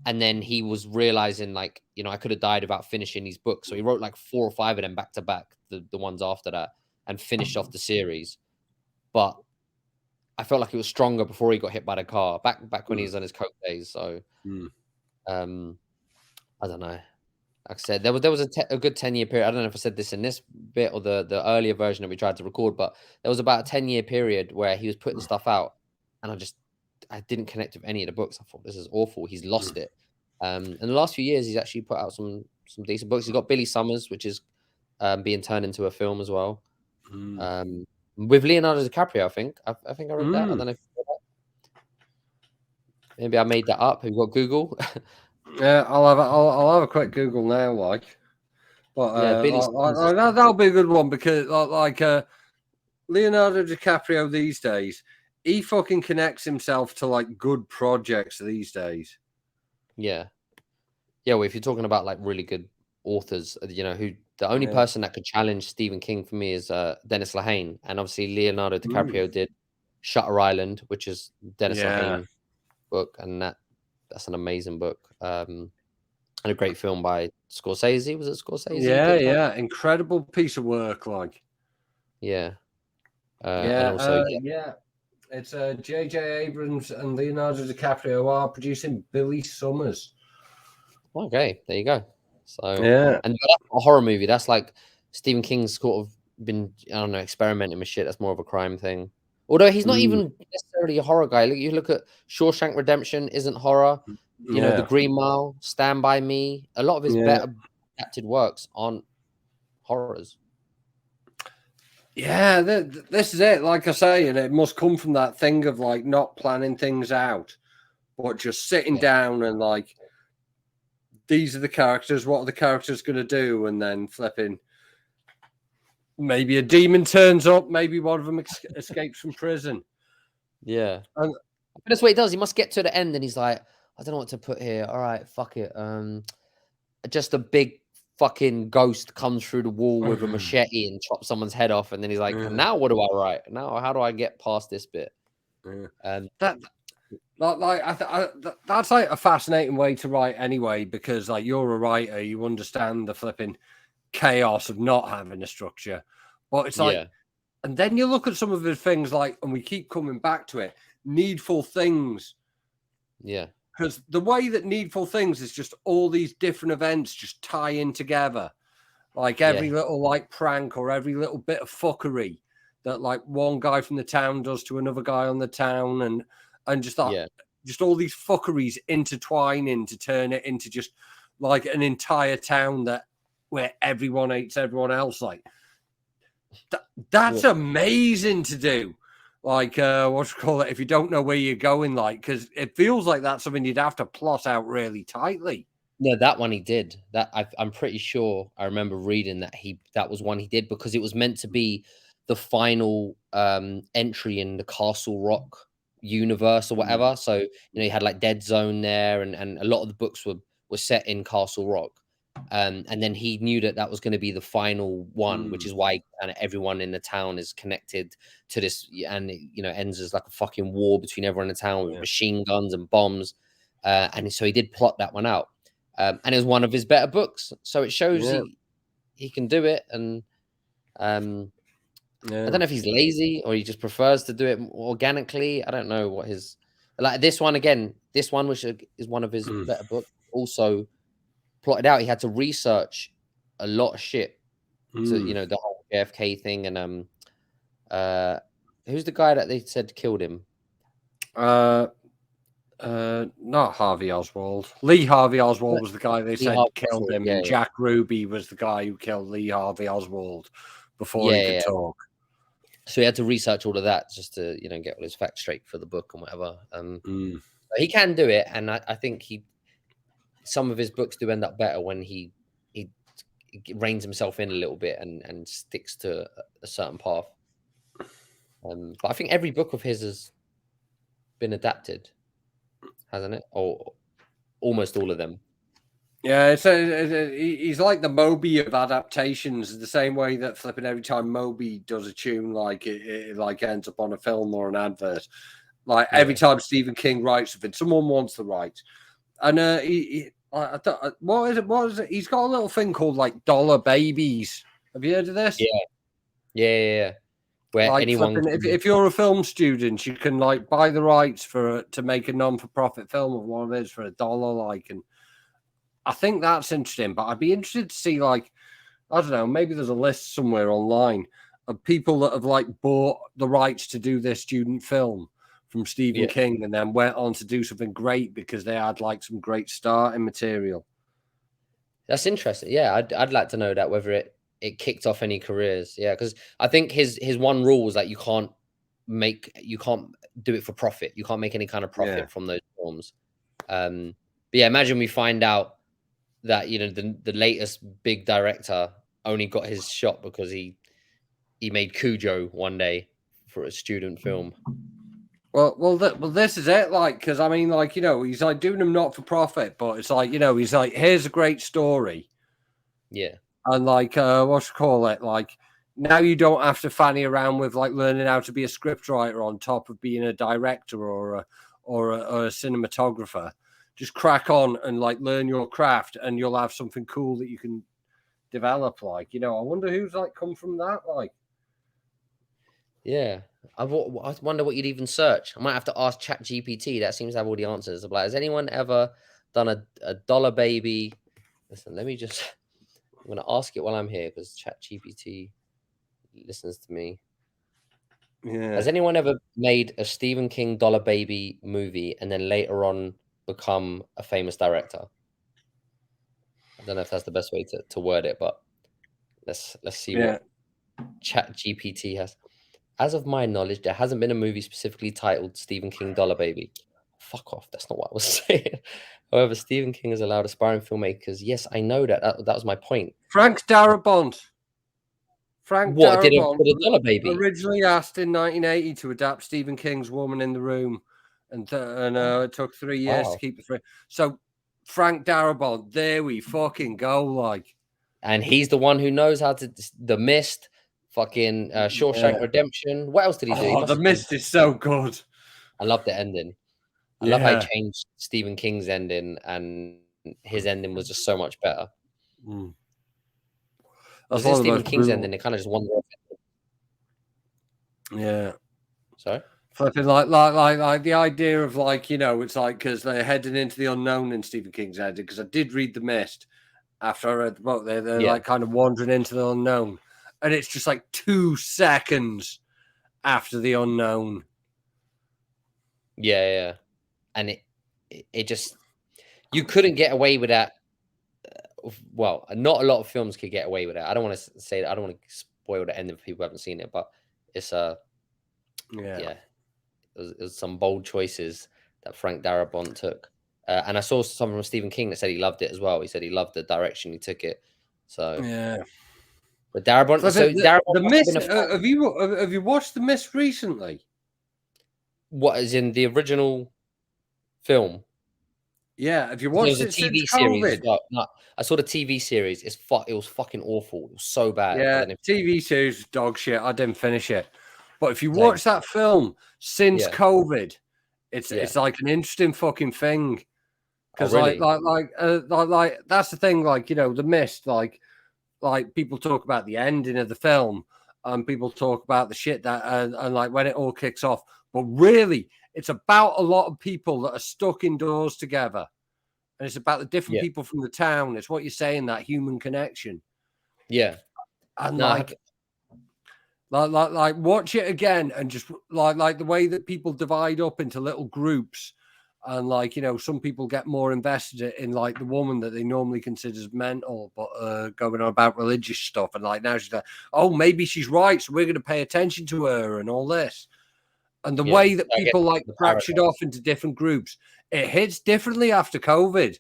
And then he was realizing, like, you know, I could have died without finishing these books. So he wrote like 4 or 5 of them back to back, the ones after that, and finished off the series. But I felt like it was stronger before he got hit by the car, back when he was on his coke days. So, I don't know. Like I said, there was a good 10-year period. I don't know if I said this in this bit or the earlier version that we tried to record, but there was about a 10-year period where he was putting stuff out, and I didn't connect with any of the books. I thought, this is awful. He's lost it. In the last few years, he's actually put out some decent books. He's got Billy Summers, which is being turned into a film as well, with Leonardo DiCaprio. I think I read that. I don't know if you read that. Maybe I made that up. Have you got Google? Yeah, I'll have a quick Google now, like. But Yeah, Billy Summers that'll be a good one because Leonardo DiCaprio these days, he fucking connects himself to like good projects these days. Yeah. Well, if you're talking about like really good authors, you know, who the only person that could challenge Stephen King for me is Dennis Lehane, and obviously Leonardo DiCaprio did Shutter Island, which is Dennis Lehane book, and that's an amazing book, and a great film by Scorsese. Was it Scorsese? Yeah, incredible piece of work, like. And also it's J.J. Abrams and Leonardo DiCaprio are producing Billy Summers. Okay, there you go. So and that's a horror movie. That's like Stephen King's sort of been, I don't know, experimenting with shit. That's more of a crime thing. Although he's not even necessarily a horror guy. You look at Shawshank Redemption, isn't horror. You know, The Green Mile, Stand By Me. A lot of his better adapted works aren't horrors. Yeah, this is it. Like I say, and it must come from that thing of like not planning things out, but just sitting down and like, these are the characters. What are the characters going to do? And then flipping. Maybe a demon turns up. Maybe one of them escapes from prison. Yeah. But that's what he does. He must get to the end and he's like, I don't know what to put here. All right, fuck it. Just a big fucking ghost comes through the wall with a machete and chops someone's head off. And then he's like, now what do I write? Now, how do I get past this bit? That's like a fascinating way to write anyway, because like you're a writer, you understand the flipping chaos of not having a structure. But it's like, and then you look at some of the things like, and we keep coming back to it, Needful Things. Yeah. Because the way that Needful Things is just all these different events just tie in together. Like every little like prank or every little bit of fuckery that like one guy from the town does to another guy on the town, and just that, just all these fuckeries intertwining to turn it into just like an entire town where everyone hates everyone else. Like that's amazing to do. Like, what you call it? If you don't know where you're going, like, because it feels like that's something you'd have to plot out really tightly. No, that one he did. That I'm pretty sure I remember reading that was one he did because it was meant to be the final entry in the Castle Rock universe or whatever. So you know, you had like Dead Zone there, and a lot of the books were set in Castle Rock. And then he knew that was going to be the final one, which is why everyone in the town is connected to this, and you know, ends as like a fucking war between everyone in the town with machine guns and bombs. And so he did plot that one out, and it was one of his better books. So it shows he can do it. And I don't know if he's lazy or he just prefers to do it organically. I don't know what his like this one again. This one, which is one of his better books, also plotted out. He had to research a lot of shit to, you know, the whole JFK thing. And who's the guy that they said killed him? Not Harvey Oswald. Lee Harvey Oswald was the guy they said killed him, and Jack Ruby was the guy who killed Lee Harvey Oswald before he could talk. So he had to research all of that just to, you know, get all his facts straight for the book and whatever. But he can do it, and I think some of his books do end up better when he reins himself in a little bit and sticks to a certain path. But I think every book of his has been adapted, hasn't it? Or almost all of them. Yeah, he's like the Moby of adaptations, the same way that flipping every time Moby does a tune, like it like ends up on a film or an advert. Like every time Stephen King writes something, someone wants to write. And what is it? What is it? He's got a little thing called like dollar babies. Have you heard of this? Yeah. Where like anyone, if you're a film student, you can like buy the rights to make a non-for-profit film of one of his for $1. Like, and I think that's interesting. But I'd be interested to see, like, I don't know, maybe there's a list somewhere online of people that have like bought the rights to do this student film from Stephen King and then went on to do something great because they had like some great starting material. That's interesting. Yeah, I'd like to know that, whether it kicked off any careers. Yeah, because I think his one rule was that you can't do it for profit. You can't make any kind of profit from those films. But yeah, imagine we find out that, you know, the latest big director only got his shot because he made Cujo one day for a student film. Well, this is it. Like, because I mean, like, you know, he's like doing them not for profit, but it's like, you know, he's like, here's a great story. Yeah. And like, what you call it? Like, now you don't have to fanny around with like learning how to be a scriptwriter on top of being a director or a cinematographer. Just crack on and like learn your craft, and you'll have something cool that you can develop. Like, you know, I wonder who's like come from that. Like, yeah. I wonder what you'd even search. I might have to ask ChatGPT. That seems to have all the answers. Like, has anyone ever done a dollar baby? Listen, let me just. I'm gonna ask it while I'm here because ChatGPT listens to me. yeah. Has anyone ever made a Stephen King dollar baby movie and then later on become a famous director? I don't know if that's the best way to word it, but let's see what ChatGPT has. As of my knowledge, there hasn't been a movie specifically titled Stephen King Dollar Baby. Fuck off. That's not what I was saying. However, Stephen King has allowed aspiring filmmakers. Yes, I know that. That was my point. Frank Darabont. Frank Did Darabont a Dollar Baby? Originally asked in 1980 to adapt Stephen King's Woman in the Room, and it took 3 years to keep it free. So Frank Darabont, there we fucking go, like. And he's the one who knows how to The Mist, fucking Shawshank Redemption. What else did he do? Oh, The Mist is so good. I love the ending. I love how he changed Stephen King's ending, and his ending was just so much better. That's in Stephen King's ending. They kind of just wonder. Yeah. Sorry. Flipping like the idea of like, you know, it's like because they're heading into the unknown in Stephen King's ending. Because I did read The Mist after I read the book. They're like kind of wandering into the unknown, and it's just like 2 seconds after the unknown. Yeah. And it just, you couldn't get away with that. Well, not a lot of films could get away with it. I don't want to say that. I don't want to spoil the ending for people who haven't seen it, but it's it was some bold choices that Frank Darabont took. And I saw something from Stephen King that said he loved it as well. He said he loved the direction he took it. So but Darabont. The Mist. Have you watched The Mist recently? What is in the original film? Yeah, have you watched it since COVID? No, I saw the TV series. It was fucking awful. It was so bad. Yeah, TV series was dog shit. I didn't finish it. But if you watch that film since COVID, it's like an interesting fucking thing. Because like that's the thing. Like, you know, The Mist. Like people talk about the ending of the film, and people talk about the shit that and like when it all kicks off. But really, it's about a lot of people that are stuck indoors together. And it's about the different people from the town. It's what you're saying, that human connection. Yeah. And like watch it again and just like the way that people divide up into little groups. And like, you know, some people get more invested in like the woman that they normally consider mental, but going on about religious stuff. And like now she's like, oh, maybe she's right. So we're going to pay attention to her and all this. And the way that people like fractured off into different groups, it hits differently after COVID.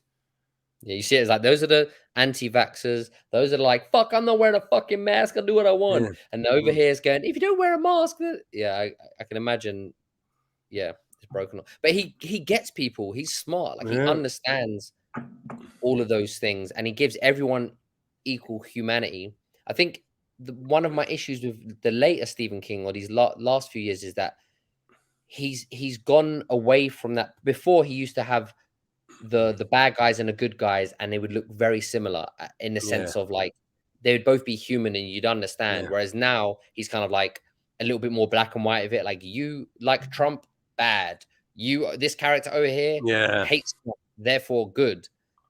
Yeah, you see it as like, those are the anti-vaxxers. Those are like, fuck, I'm not wearing a fucking mask. I'll do what I want. Yeah. And over here is going, if you don't wear a mask, I can imagine. Yeah, it's broken off. But he gets people. He's smart. Like he understands all of those things, and he gives everyone equal humanity. I think one of my issues with the later Stephen King or these last few years is that he's gone away from that. Before, he used to have the bad guys and the good guys, and they would look very similar in the sense of like they would both be human and you'd understand. Whereas now he's kind of like a little bit more black and white of it. Like, you like Trump, bad. You, this character over here, hates Trump, therefore good.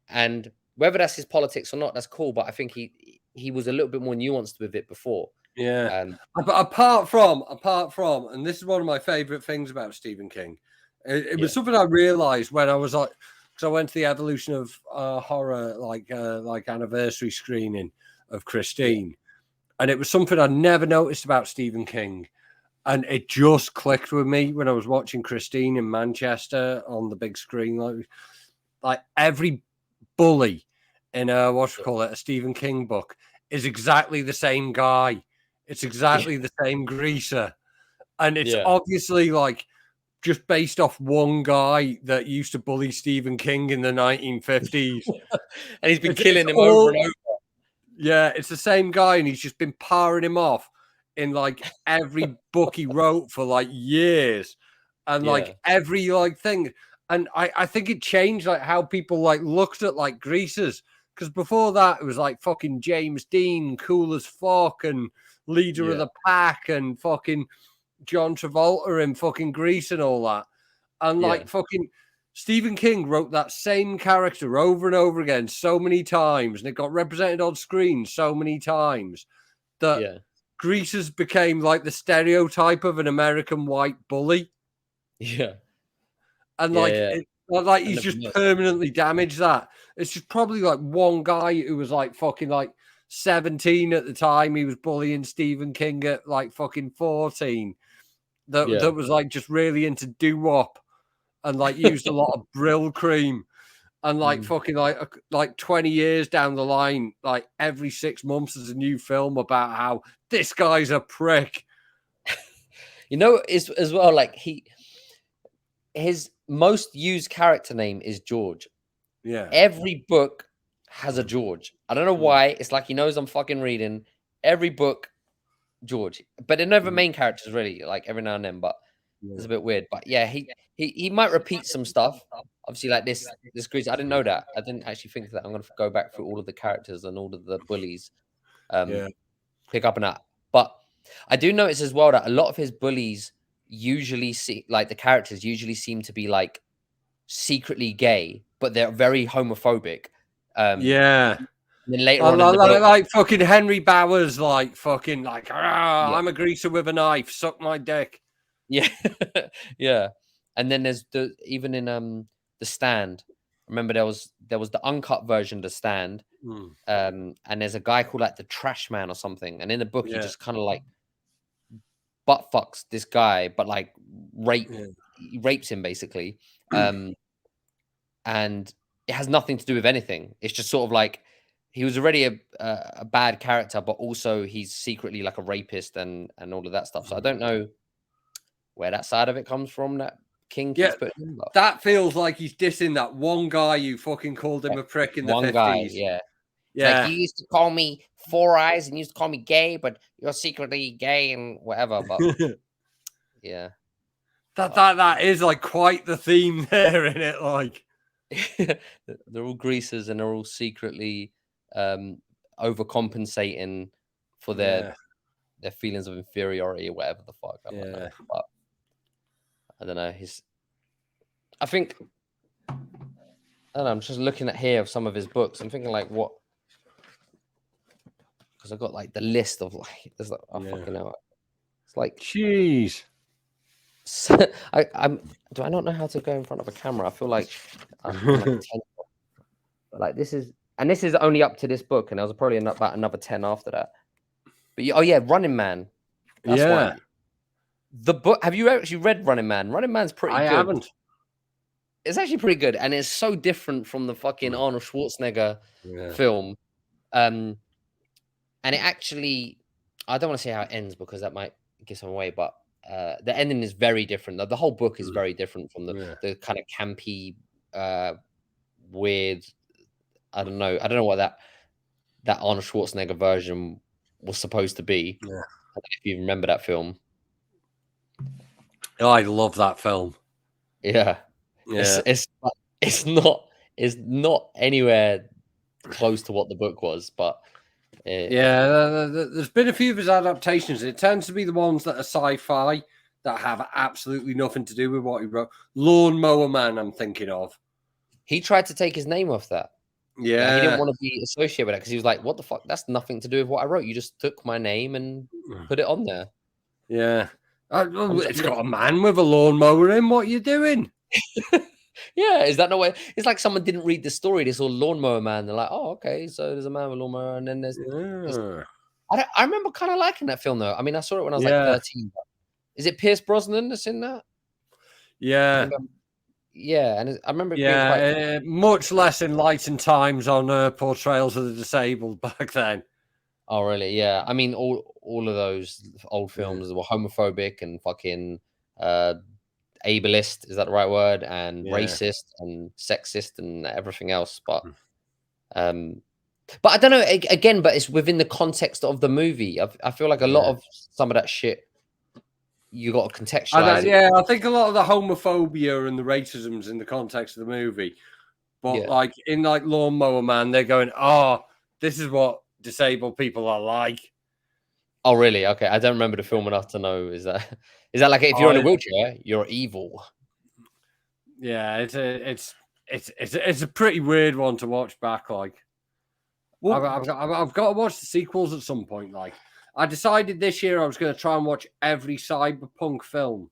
And whether that's his politics or not, that's cool. But I think he was a little bit more nuanced with it before. But apart from, and this is one of my favorite things about Stephen King, it was something I realized when I was like, because I went to the Evolution of Horror like anniversary screening of Christine, and it was something I never noticed about Stephen King, and it just clicked with me when I was watching Christine in Manchester on the big screen. Like every bully in a Stephen King book is exactly the same guy. It's exactly the same greaser. And it's obviously like just based off one guy that used to bully Stephen King in the 1950s. And he's been killing him over and over. Yeah, it's the same guy, and he's just been powering him off in like every book he wrote for like years. And like every like thing. And I think it changed like how people like looked at like greasers. Because before that, it was like fucking James Dean, cool as fuck, and leader of the pack, and fucking John Travolta in fucking Grease and all that. And like fucking Stephen King wrote that same character over and over again so many times, and it got represented on screen so many times that greasers became like the stereotype of an American white bully. Yeah. And like he's just permanently damaged that. It's just probably like one guy who was like fucking like 17 at the time. He was bullying Stephen King at like fucking 14. That was like just really into doo-wop and like used a lot of Brill cream. And like fucking like 20 years down the line, like every 6 months there's a new film about how this guy's a prick. You know, as well, like his most used character name is George. Yeah. Every book has a George. I don't know why. It's like he knows I'm fucking reading. Every book, George. But they're never main characters, really, like every now and then, but it's a bit weird. But yeah, he might repeat some stuff. Obviously, like this Grease. I didn't know that. I didn't actually think that. I'm going to go back through all of the characters and all of the bullies. Pick up on that. But I do notice as well that a lot of his bullies usually the characters usually seem to be like secretly gay, but they're very homophobic. And then later on, like fucking Henry Bowers, like fucking like, I'm a greaser with a knife, suck my dick. Yeah, yeah. And then there's even in The Stand. Remember there was the uncut version of The Stand, and there's a guy called like the Trash Man or something, and in the book he just kind of like butt fucks this guy, but like rapes him basically, and it has nothing to do with anything. It's just sort of like he was already a bad character, but also he's secretly like a rapist and all of that stuff. So I don't know where that side of it comes from. That King keeps putting in, but that feels like he's dissing that one guy who fucking called him a prick in the 50s. Guy, like, you used to call me Four Eyes and you used to call me gay, but you're secretly gay and whatever. But yeah, that is like quite the theme there, isn't it? Like they're all greasers and they're all secretly overcompensating for their feelings of inferiority or whatever the fuck. I don't know. But I don't know. I think I don't know. I'm just looking at here of some of his books. I'm thinking like what. Because I've got like the list of like, there's like, fucking know. It's like, jeez. So, do I not know how to go in front of a camera? I feel like I'm like this is only up to this book, and there was probably about another 10 after that. But Running Man. That's one. The book. Have you actually read Running Man? Running Man's pretty good. I haven't. It's actually pretty good, and it's so different from the fucking Arnold Schwarzenegger film. And it actually, I don't want to say how it ends because that might give some away, but the ending is very different. The whole book is very different from the kind of campy, weird. I don't know what that Arnold Schwarzenegger version was supposed to be. I don't know if you remember that film. Oh, I love that film. Yeah. It's not is not anywhere close to what the book was, but there's been a few of his adaptations. It tends to be the ones that are sci-fi that have absolutely nothing to do with what he wrote. Lawnmower Man, I'm thinking of. He tried to take his name off that. Yeah, like, he didn't want to be associated with that because he was like, "What the fuck? That's nothing to do with what I wrote. You just took my name and put it on there." Yeah, it's got a man with a lawnmower in. What are you doing? Yeah, is that no way? It's like someone didn't read the story. They saw Lawnmower Man. They're like, "Oh, okay, so there's a man with a lawnmower," and then there's I remember kind of liking that film though. I mean, I saw it when I was like 13. But is it Pierce Brosnan that's in that? Yeah. Yeah, and I remember it Yeah, being quite much less enlightened times on portrayals of the disabled back then. Oh, really? Yeah. I mean, all of those old films were homophobic and fucking ableist. Is that the right word? And racist and sexist and everything else. But I don't know. Again, but it's within the context of the movie. I feel like a lot of some of that shit you got to contextualize it. I think a lot of the homophobia and the racism's in the context of the movie. But like in like Lawnmower Man, they're going, "Oh, this is what disabled people are like." Oh, really? Okay, I don't remember the film enough to know. Is that like if you're in a wheelchair, you're evil? Yeah, it's a pretty weird one to watch back. Like, I've got to watch the sequels at some point. Like, I decided this year I was going to try and watch every cyberpunk film.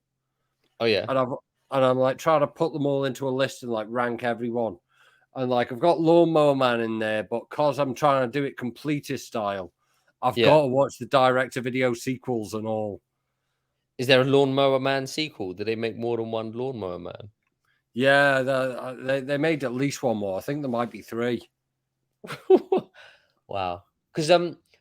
Oh yeah, and I'm like trying to put them all into a list and like rank every one. And like I've got Lawnmower Man in there, but because I'm trying to do it completist style, I've got to watch the direct-to-video sequels and all. Is there a Lawnmower Man sequel? Did they make more than one Lawnmower Man? Yeah, they made at least one more. I think there might be 3. Wow. Because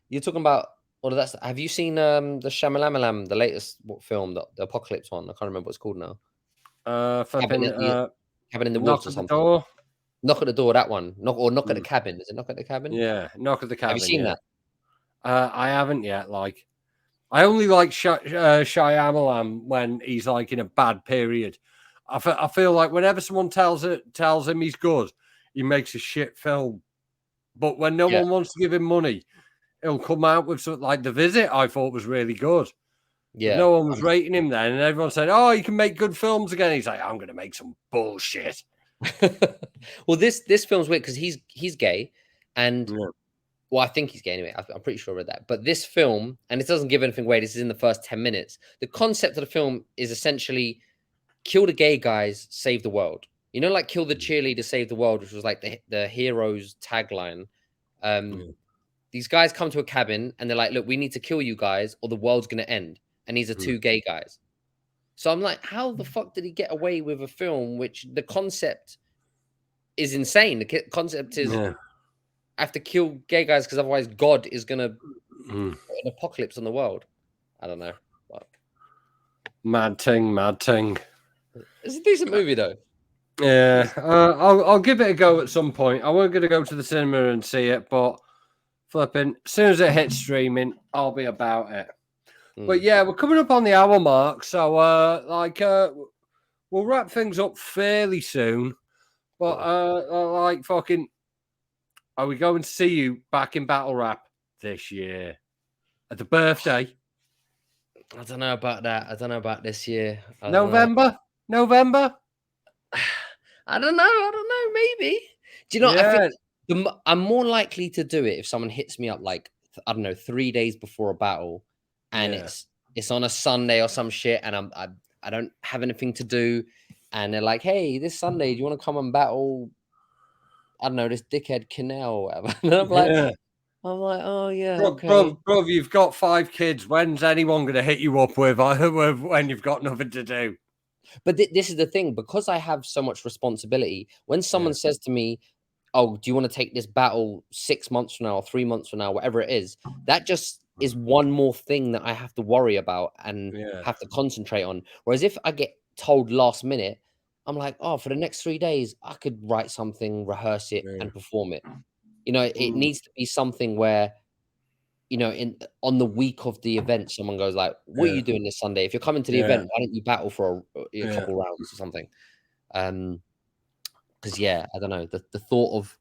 you're talking about all of that stuff. Have you seen the Shamalamalam, the latest film, the Apocalypse one? I can't remember what it's called now. Cabin in the Woods or something. Door. Knock at the door. That one. Knock at the cabin. Is it Knock at the Cabin? Yeah, Knock at the Cabin. Have you seen that? I haven't yet. Like, I only like Shyamalan when he's like in a bad period. I feel like whenever someone tells him he's good, he makes a shit film. But when no one wants to give him money, he'll come out with something like The Visit. I thought was really good. Yeah, no one was rating him then, and everyone said, "Oh, you can make good films again." He's like, "I'm going to make some bullshit." Well, this film's weird because he's gay, and well, I think he's gay anyway. I'm pretty sure I read that. But this film, and it doesn't give anything away. This is in the first 10 minutes. The concept of the film is essentially kill the gay guys, save the world. You know, like kill the cheerleader, save the world, which was like the hero's tagline. These guys come to a cabin and they're like, "Look, we need to kill you guys, or the world's going to end." And these are 2 gay guys. So I'm like, how the fuck did he get away with a film which the concept is insane? The concept is I have to kill gay guys because otherwise God is going to put an apocalypse on the world. I don't know. But... Mad ting. It's a decent movie though. Yeah, I'll give it a go at some point. I wasn't going to go to the cinema and see it, but flipping, as soon as it hits streaming, I'll be about it. But yeah, we're coming up on the hour mark, so we'll wrap things up fairly soon. But like fucking, are we going to see you back in battle rap this year at the birthday? I don't know about that. I don't know about this year. November. I don't know. Maybe. Do you know? I think I'm more likely to do it if someone hits me up like I don't know 3 days before a battle. And it's on a Sunday or some shit, and I don't have anything to do, and they're like, "Hey, this Sunday, do you want to come and battle? I don't know, this dickhead Kinell or whatever." And I'm like, "Oh yeah, okay." Bro, you've got 5 kids. When's anyone going to hit you up with when you've got nothing to do? But this is the thing, because I have so much responsibility. When someone says to me, "Oh, do you want to take this battle 6 months from now or 3 months from now, whatever it is," that just is one more thing that I have to worry about and have to concentrate on. Whereas if I get told last minute, I'm like, "Oh, for the next 3 days, I could write something, rehearse it, and perform it." You know, it needs to be something where, you know, on the week of the event, someone goes like, "What are you doing this Sunday? If you're coming to the event, why don't you battle for a couple rounds or something?" Because I don't know, the thought of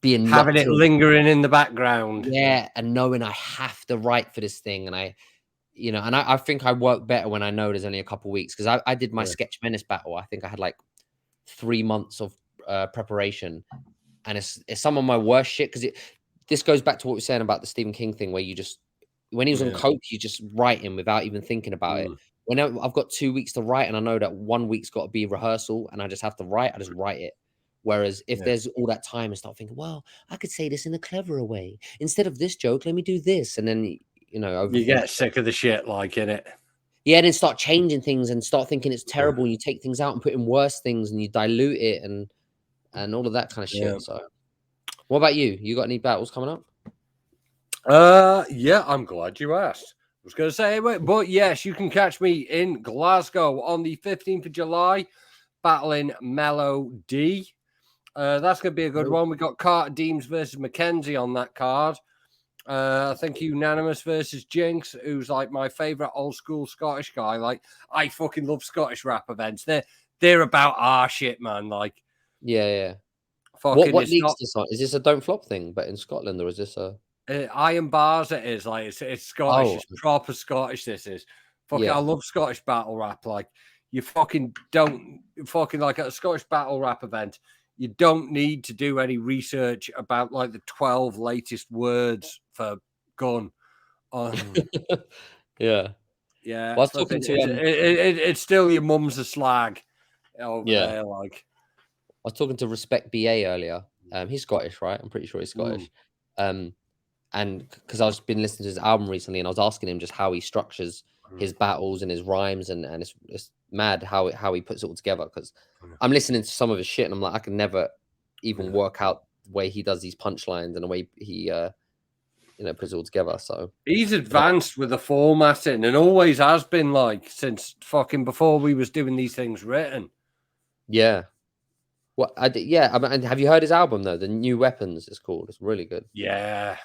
being having locked it in, lingering in the background. and knowing I have to write for this thing, and I think I work better when I know there's only a couple weeks, because I did my Sketch Menace battle. I think I had like 3 months of preparation, and it's some of my worst shit, because this goes back to what we were saying about the Stephen King thing, where when he was on coke, you just write him without even thinking about it. When I've got 2 weeks to write, and I know that 1 week's got to be rehearsal, and I just have to write, I just write it. Whereas if there's all that time and start thinking, well, I could say this in a cleverer way. Instead of this joke, let me do this. And then, you get sick of the shit, like, innit? Yeah, and then start changing things and start thinking it's terrible. And you take things out and put in worse things, and you dilute it and all of that kind of shit. So what about you? You got any battles coming up? Yeah, I'm glad you asked. I was going to say, but yes, you can catch me in Glasgow on the 15th of July, battling Mellow D. That's going to be a good one. We got Carter Deems versus Mackenzie on that card. I think Unanimous versus Jinx, who's like my favorite old school Scottish guy. Like, I fucking love Scottish rap events. They're about our shit, man. Like, Fucking, what league's this on? Is this a Don't Flop thing, but in Scotland, or is this a Iron Bars? It is like it's Scottish. It's proper Scottish. This is fucking. I love Scottish battle rap. Like, you fucking don't like at a Scottish battle rap event. You don't need to do any research about like the 12 latest words for gun. Yeah. Well, I was talking to it's still your mum's a slag over there. Like, I was talking to Respect BA earlier. He's Scottish, right? I'm pretty sure he's Scottish. And because I've been listening to his album recently, and I was asking him just how he structures his battles and his rhymes, and it's mad how he puts it all together. Because I'm listening to some of his shit, and I'm like, I can never even work out the way he does these punchlines and the way he puts it all together. So he's advanced with the formatting, and always has been, like, since fucking before we was doing these things written. Yeah. Well, I mean, have you heard his album though? The New Weapons, it's called. It's really good. Yeah.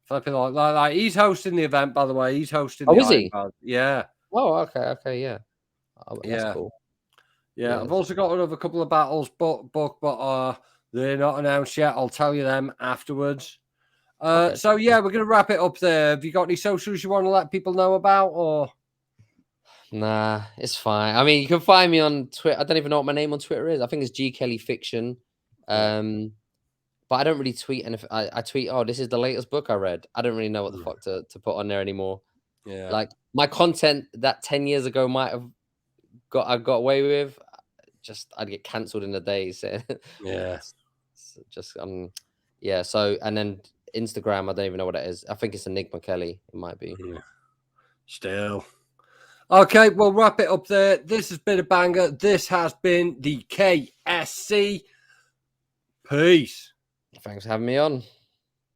Flipping like he's hosting the event, by the way. He's hosting. Oh, is he? Yeah. Oh, okay, yeah. Oh, that's cool. Yeah, I've also got another couple of battles booked, but they're not announced yet. I'll tell you them afterwards. So yeah, we're gonna wrap it up there. Have you got any socials you want to let people know about, or? Nah, it's fine. I mean, you can find me on Twitter. I don't even know what my name on Twitter is. I think it's G Kelly Fiction. But I don't really tweet, and if I tweet, oh, this is the latest book I read. I don't really know what the fuck to put on there anymore. Yeah, like my content that 10 years ago might have I got away with. Just I'd get cancelled in a day. So yeah, So, and then Instagram, I don't even know what it is. I think it's Enigma Kelly. It might be. Still. Okay, we'll wrap it up there. This has been a banger. This has been the KSC. Peace. Thanks for having me on.